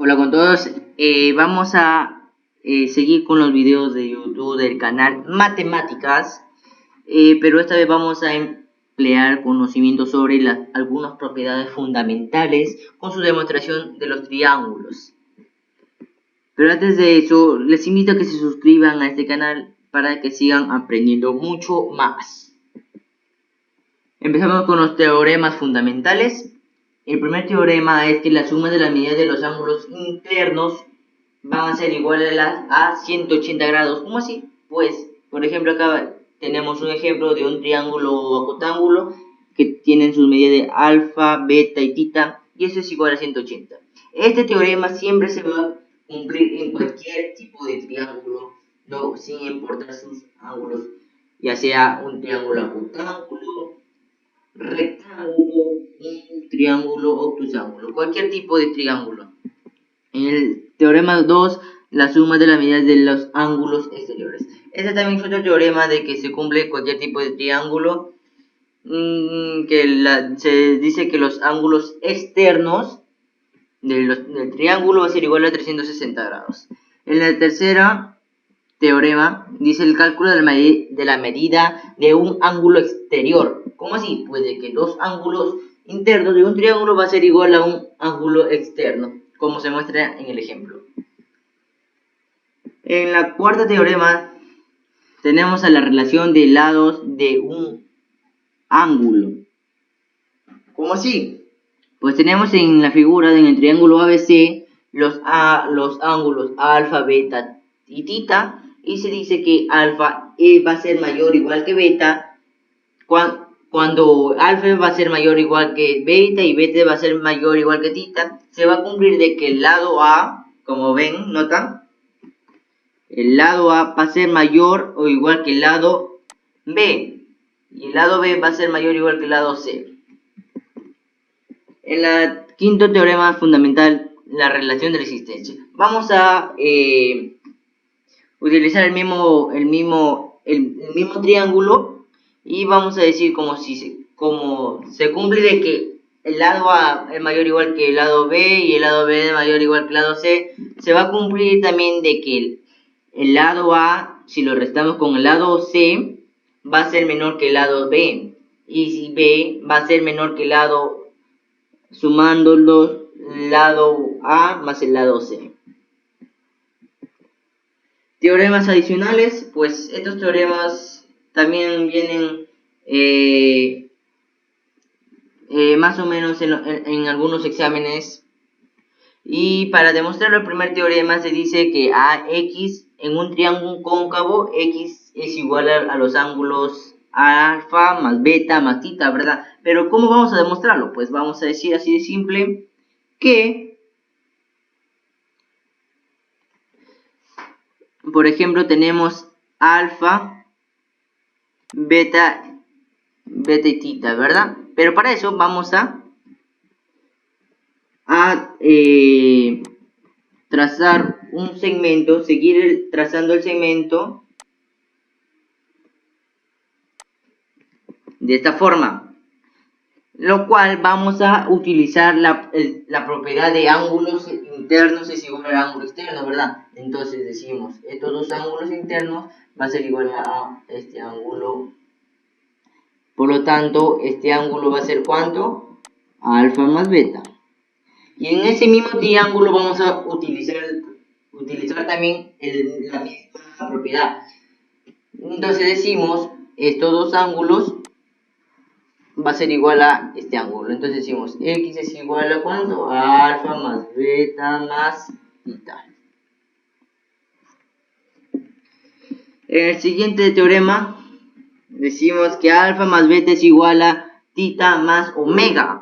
Hola con todos, vamos a seguir con los videos de YouTube del canal Matemáticas, pero esta vez vamos a emplear conocimientos sobre algunas propiedades fundamentales con su demostración de los triángulos. Pero antes de eso, les invito a que se suscriban a este canal para que sigan aprendiendo mucho más. Empezamos con los teoremas fundamentales. El primer teorema es que la suma de las medidas de los ángulos internos van a ser iguales a 180 grados. ¿Cómo así? Pues, por ejemplo, acá tenemos un ejemplo de un triángulo o acotángulo que tienen sus medidas de alfa, beta y tita, y eso es igual a 180. Este teorema siempre se va a cumplir en cualquier tipo de triángulo, no, sin importar sus ángulos, ya sea un triángulo acotángulo, rectángulo, un triángulo octoángulo, cualquier tipo de triángulo. En el teorema 2, la suma de las medidas de los ángulos exteriores. Este también es otro teorema de que se cumple cualquier tipo de triángulo, se dice que los ángulos externos del triángulo va a ser igual a 360 grados. En el tercero teorema dice el cálculo de la medida de un ángulo exterior. ¿Cómo así? Pues de que dos ángulos internos de un triángulo va a ser igual a un ángulo externo, como se muestra en el ejemplo. En la cuarta teorema tenemos a la relación de lados de un ángulo. ¿Cómo así? Pues tenemos en la figura, en el triángulo ABC, los ángulos alfa, beta y tita, y se dice que alfa va a ser mayor o igual que beta cuando alfa va a ser mayor o igual que beta y beta va a ser mayor o igual que tita. Se va a cumplir de que el lado A, como ven, ¿notan? El lado A va a ser mayor o igual que el lado B, y el lado B va a ser mayor o igual que el lado C. En el quinto teorema fundamental, la relación de resistencia, vamos a utilizar el mismo triángulo y vamos a decir como se cumple de que el lado A es mayor o igual que el lado B y el lado B es mayor o igual que el lado C. Se va a cumplir también de que el lado A, si lo restamos con el lado C, va a ser menor que el lado B, y si B va a ser menor que el lado, sumando los lado A más el lado C. Teoremas adicionales, pues estos teoremas también vienen más o menos en algunos exámenes. Y para demostrar el primer teorema se dice que AX en un triángulo cóncavo, X es igual a los ángulos alfa más beta más tita, ¿verdad? Pero ¿cómo vamos a demostrarlo? Pues vamos a decir así de simple que, por ejemplo, tenemos alfa, beta y tita, ¿verdad? Pero para eso vamos a trazar un segmento, seguir trazando el segmento de esta forma, lo cual vamos a utilizar la propiedad de ángulos internos es igual al ángulo externo, ¿verdad? Entonces decimos, estos dos ángulos internos va a ser igual a este ángulo, por lo tanto, este ángulo va a ser ¿cuánto? Alfa más beta. Y en ese mismo triángulo vamos a utilizar también la misma propiedad. Entonces decimos, estos dos ángulos va a ser igual a este ángulo. Entonces decimos, X es igual a ¿cuánto? A alfa más beta más tita. En el siguiente teorema decimos que alfa más beta es igual a tita más omega.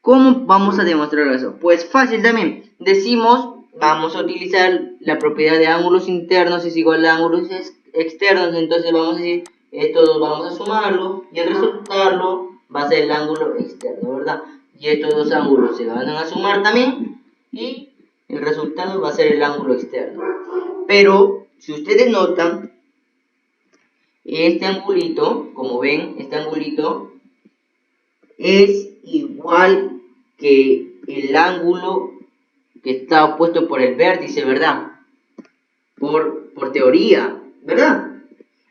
¿Cómo vamos a demostrar eso? Pues fácil también. Decimos, vamos a utilizar la propiedad de ángulos internos es igual a ángulos externos. Entonces vamos a decir, estos dos vamos a sumarlo y el resultado va a ser el ángulo externo, ¿verdad? Y estos dos ángulos se van a sumar también y el resultado va a ser el ángulo externo. Pero, si ustedes notan, este angulito, como ven, este angulito es igual que el ángulo que está opuesto por el vértice, ¿verdad? Por teoría, ¿verdad?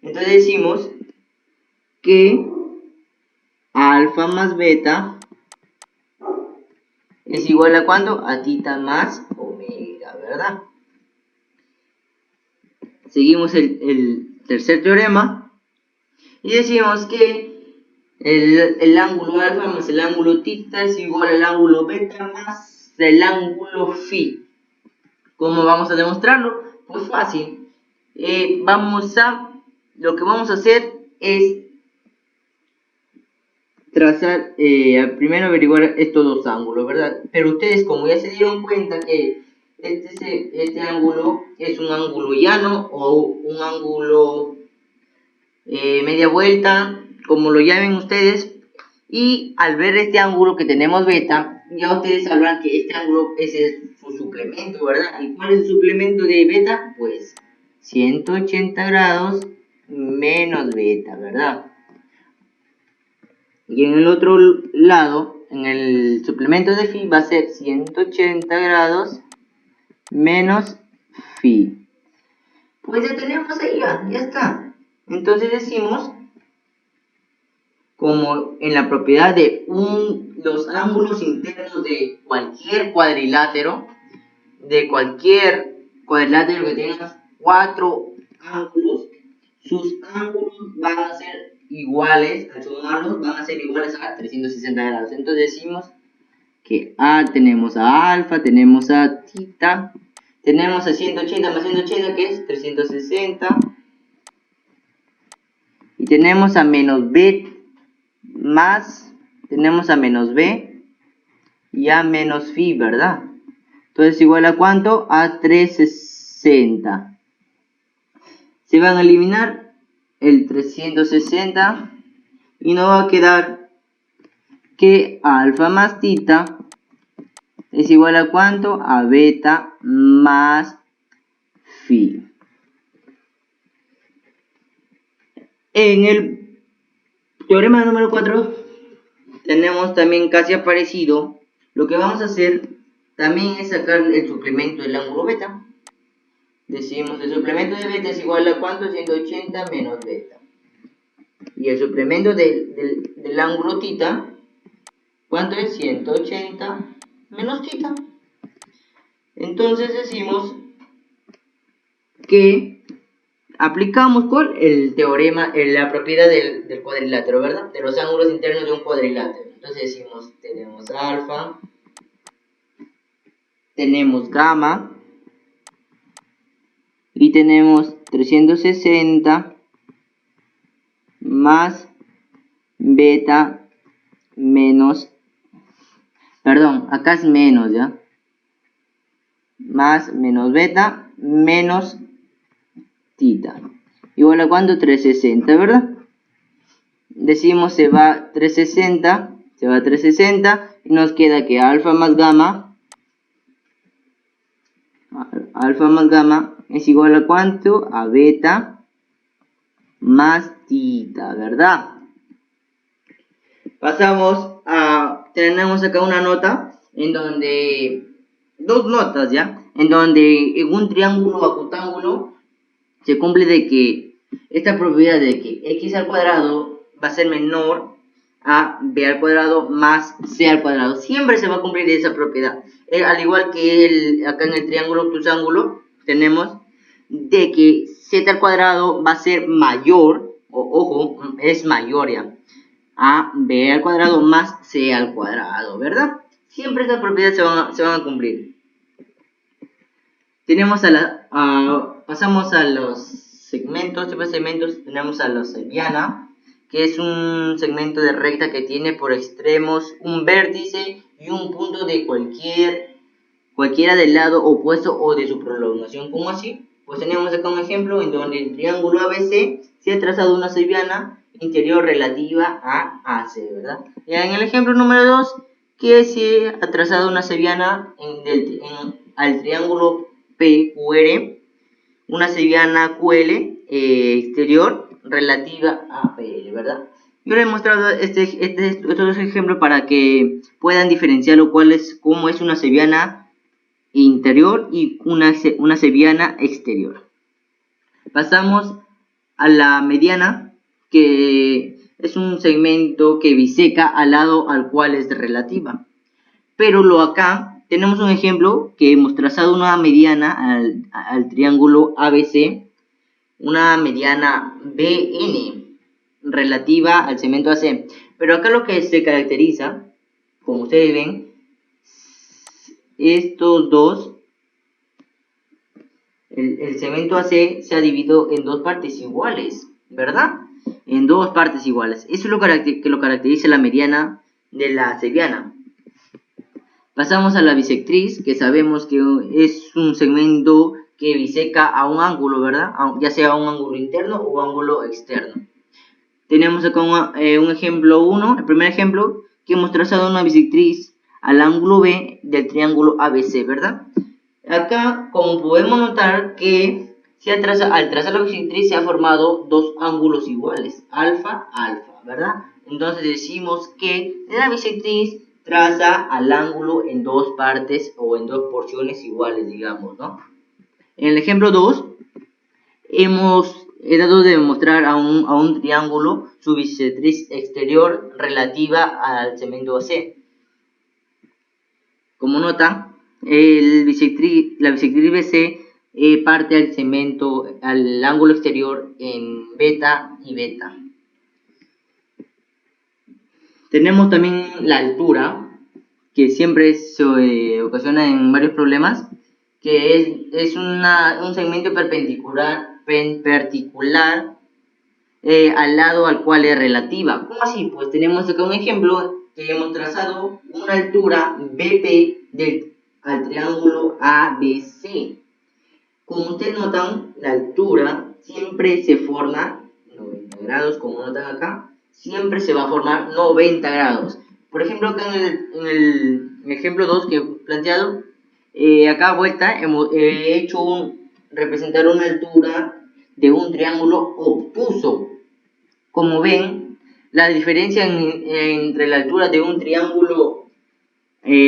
Entonces decimos que alfa más beta es igual a ¿cuánto? A tita más omega, ¿verdad? Seguimos el tercer teorema y decimos que el ángulo alfa más el ángulo tita es igual al ángulo beta más el ángulo phi. ¿Cómo vamos a demostrarlo? Pues fácil. Lo que vamos a hacer es trazar, primero averiguar estos dos ángulos, ¿verdad? Pero ustedes, como ya se dieron cuenta que este ángulo es un ángulo llano o un ángulo media vuelta, como lo llamen ustedes, y al ver este ángulo que tenemos beta, ya ustedes sabrán que este ángulo es su suplemento, ¿verdad? ¿Y cuál es el suplemento de beta? Pues 180 grados menos beta, ¿verdad? Y en el otro lado, en el suplemento de phi va a ser 180 grados menos phi. Pues ya tenemos ahí, ya está. Entonces decimos, como en la propiedad de los ángulos internos de cualquier cuadrilátero, que tenga 4 ángulos, sus ángulos van a ser iguales, al sumarlos van a ser iguales a 360 grados. Entonces decimos que tenemos a alfa, tenemos a tita, tenemos a 180 más 180 que es 360, y tenemos a menos b tenemos a menos b y a menos phi, ¿verdad? Entonces igual a ¿cuánto? A 360. Se van a eliminar el 360 y nos va a quedar que alfa más tita es igual a ¿cuánto? A beta más phi. En el teorema número 4 tenemos también casi aparecido. Lo que vamos a hacer también es sacar el suplemento del ángulo beta. Decimos el suplemento de beta es igual a ¿cuánto? 180 menos beta. Y el suplemento del ángulo tita, ¿cuánto es? 180 menos tita. Entonces decimos que aplicamos con el teorema, la propiedad del cuadrilátero, ¿verdad? De los ángulos internos de un cuadrilátero. Entonces decimos, tenemos alfa, tenemos gamma y tenemos 360 más beta menos, perdón, acá es menos, ¿ya? Más menos beta menos tita. Igual a ¿cuánto? 360, ¿verdad? Decimos se va 360 y nos queda que alfa más gamma es igual a ¿cuánto? A beta más tita, ¿verdad? Tenemos acá una nota en donde, dos notas ya, en donde en un triángulo acutángulo se cumple de que esta propiedad de que x al cuadrado va a ser menor a b al cuadrado más c al cuadrado. Siempre se va a cumplir esa propiedad. Al igual que acá en el triángulo obtusángulo tenemos de que z al cuadrado va a ser mayor, ojo, es mayor ya, a b al cuadrado más c al cuadrado, ¿verdad? Siempre estas propiedades se van a cumplir. Tenemos pasamos a los segmentos, tenemos a la seviana, que es un segmento de recta que tiene por extremos un vértice y un punto de cualquiera del lado opuesto o de su prolongación. ¿Cómo así? Pues tenemos acá un ejemplo en donde el triángulo ABC se ha trazado una seviana interior relativa a AC, ¿verdad? Ya en el ejemplo número 2, que se ha trazado una seviana al triángulo PQR, una seviana QL exterior relativa a PL, ¿verdad? Yo les he mostrado estos dos ejemplos para que puedan diferenciar cómo es una seviana interior y una cebiana exterior. Pasamos a la mediana, que es un segmento que biseca al lado al cual es relativa. Pero acá tenemos un ejemplo que hemos trazado una mediana al triángulo ABC, una mediana BN relativa al segmento AC. Pero acá lo que se caracteriza, como ustedes ven, estos dos, el segmento AC se ha dividido en dos partes iguales, ¿verdad? En dos partes iguales. Eso es lo que lo caracteriza la mediana de la cebiana. Pasamos a la bisectriz, que sabemos que es un segmento que biseca a un ángulo, ¿verdad? Ya sea un ángulo interno o ángulo externo. Tenemos acá un ejemplo 1, el primer ejemplo, que hemos trazado una bisectriz al ángulo B del triángulo ABC, ¿verdad? Acá, como podemos notar que al trazar la bisectriz se han formado dos ángulos iguales, alfa, alfa, ¿verdad? Entonces decimos que la bisectriz traza al ángulo en dos partes o en dos porciones iguales, digamos, ¿no? En el ejemplo 2, he dado de demostrar a un triángulo su bisectriz exterior relativa al segmento AC. Como notan, la bisectriz BC parte al segmento, al ángulo exterior en beta y beta. Tenemos también la altura, que siempre se ocasiona en varios problemas, que es un segmento perpendicular al lado al cual es relativa. ¿Cómo así? Pues tenemos acá un ejemplo que hemos trazado una altura BP al triángulo ABC. Como ustedes notan, la altura siempre se forma 90 grados, como notan acá, siempre se va a formar 90 grados. Por ejemplo, acá en el ejemplo 2 que he planteado, acá a vuelta he hecho representar una altura de un triángulo obtuso. Como ven, la diferencia entre la altura de un triángulo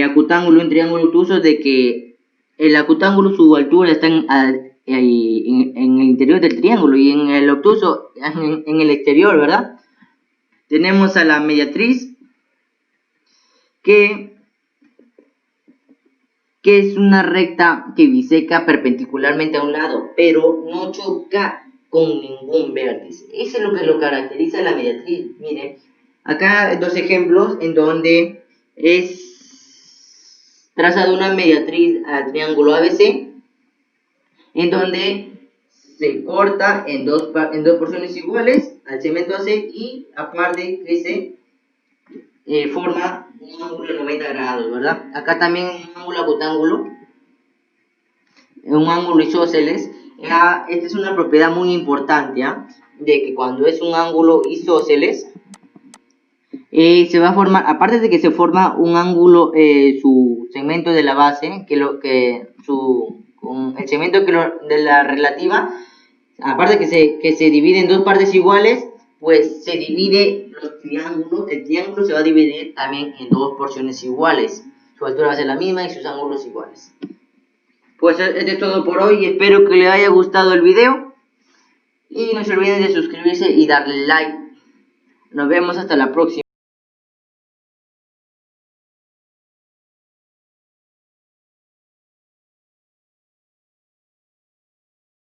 acutángulo y un triángulo obtuso es de que el acutángulo su altura está en el interior del triángulo y en el obtuso en el exterior, ¿verdad? Tenemos a la mediatriz que es una recta que biseca perpendicularmente a un lado, pero no choca con ningún vértice. Eso es lo que lo caracteriza la mediatriz. Miren, acá hay dos ejemplos en donde es trazada una mediatriz al triángulo ABC, en donde se corta en dos porciones iguales al segmento AC y aparte que se forma un ángulo de 90 grados, ¿verdad? Acá también un ángulo acutángulo, un ángulo isósceles. Esta es una propiedad muy importante, de que cuando es un ángulo isósceles, se va a formar, aparte de que se forma un ángulo, su segmento de la base, el segmento de la relativa, aparte que se divide en dos partes iguales, pues se divide el triángulo se va a dividir también en dos porciones iguales. Su altura va a ser la misma y sus ángulos iguales. Pues esto es todo por hoy, espero que les haya gustado el video. Y no se olviden de suscribirse y darle like. Nos vemos hasta la próxima.